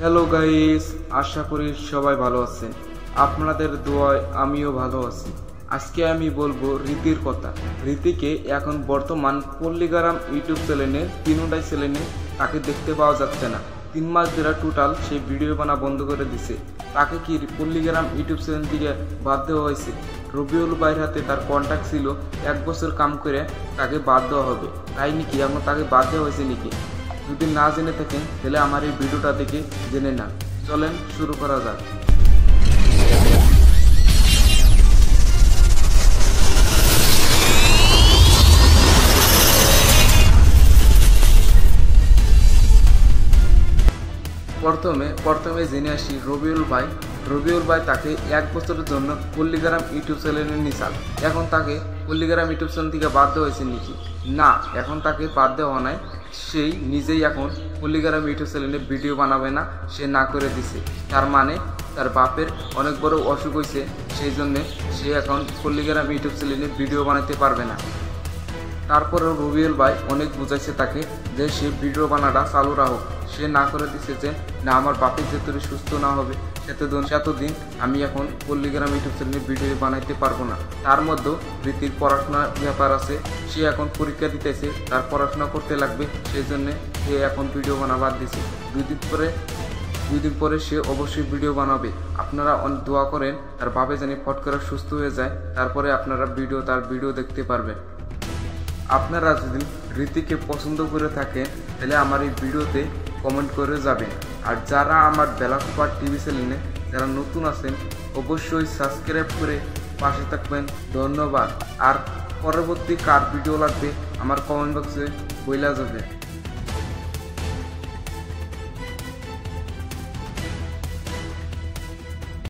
Hello guys, আশা করি সবাই ভালো আছেন। আপনাদের দোয়ায় আমিও ভালো আছি। আজকে আমি বলবো রীতির কথা। রীতিকে এখন বর্তমান পল্লীগ্রাম ইউটিউব চ্যানেলে তিনটাই চ্যানেলে তাকে দেখতে পাওয়া যাচ্ছে না। 3 মাস ধরে টোটাল সেই ভিডিও বানা বন্ধ করে দিছে। তাকে কি পল্লীগ্রাম ইউটিউব চ্যানেল থেকে বাদ দেওয়া হয়েছে? রবিউল ভাইয়ের হাতে তার কন্ট্যাক্ট ছিল 1 বছর কাম করে তাকে বাদ দেওয়া হবে, তাই নাকি এখন তাকে বাদ দেওয়া হয়েছে নাকি? যদি না জেনে থাকেন তাহলে আমার এই ভিডিওটা দেখে জেনে না। চলেন শুরু করা যাক। প্রথমে জেনে আসি রবিউল ভাই তাকে 1 বছরের জন্য পল্লীগ্রাম ইউটিউব চ্যানেলে নিছাল। এখন তাকে পল্লীগ্রাম ইউটিউব চ্যানেল থেকে বাদ দেওয়া হয়েছে নাকি? না, এখন তাকে বাদ দেওয়া নাই। সেই নিজেই এখন পল্লীগ্রাম ইউটিউব চ্যানেলে ভিডিও বানাবে না, সে না করে দিছে। তার মানে তার বাপের অনেক বড় অসুখ হয়েছে, সেই জন্যে সে এখন পল্লীগ্রাম ইউটিউব চ্যানেলে ভিডিও বানাতে পারবে না। তারপরেও রবিউল ভাই অনেক বুঝাইছে তাকে যে সে ভিডিও বানাটা চালু রাখুক। সে না করে দিছে যে না, আমার বাপের যেতদিন সুস্থ না হবে সেতদিন আমি এখন পল্লীগ্রাম ইউটিউব চ্যানেলে ভিডিও বানাইতে পারবো না। তার মধ্যেও রীতির পড়াশোনার ব্যাপার আছে, সে এখন পরীক্ষা দিতেছে, তার পড়াশোনা করতে লাগবে, সেই জন্যে সে এখন ভিডিও বানাবার দিছে। 2 দিন পরে সে অবশ্যই ভিডিও বানাবে। আপনারা অনেক দোয়া করেন তার বাপে জানি ফট করে সুস্থ হয়ে যায়, তারপরে আপনারা তার ভিডিও দেখতে পারবেন। আপনারা যদি রীতিকে পছন্দ করে থাকেন তাহলে আমার এই ভিডিওতে কমেন্ট করে যাবেন। আর যারা আমার বেলা সুপার টিভি চ্যানেলে যারা নতুন আছেন অবশ্যই সাবস্ক্রাইব করে পাশে থাকবেন। ধন্যবাদ। আর পরবর্তী কার ভিডিও লাগবে আমার কমেন্ট বক্সে বইলা যাবে।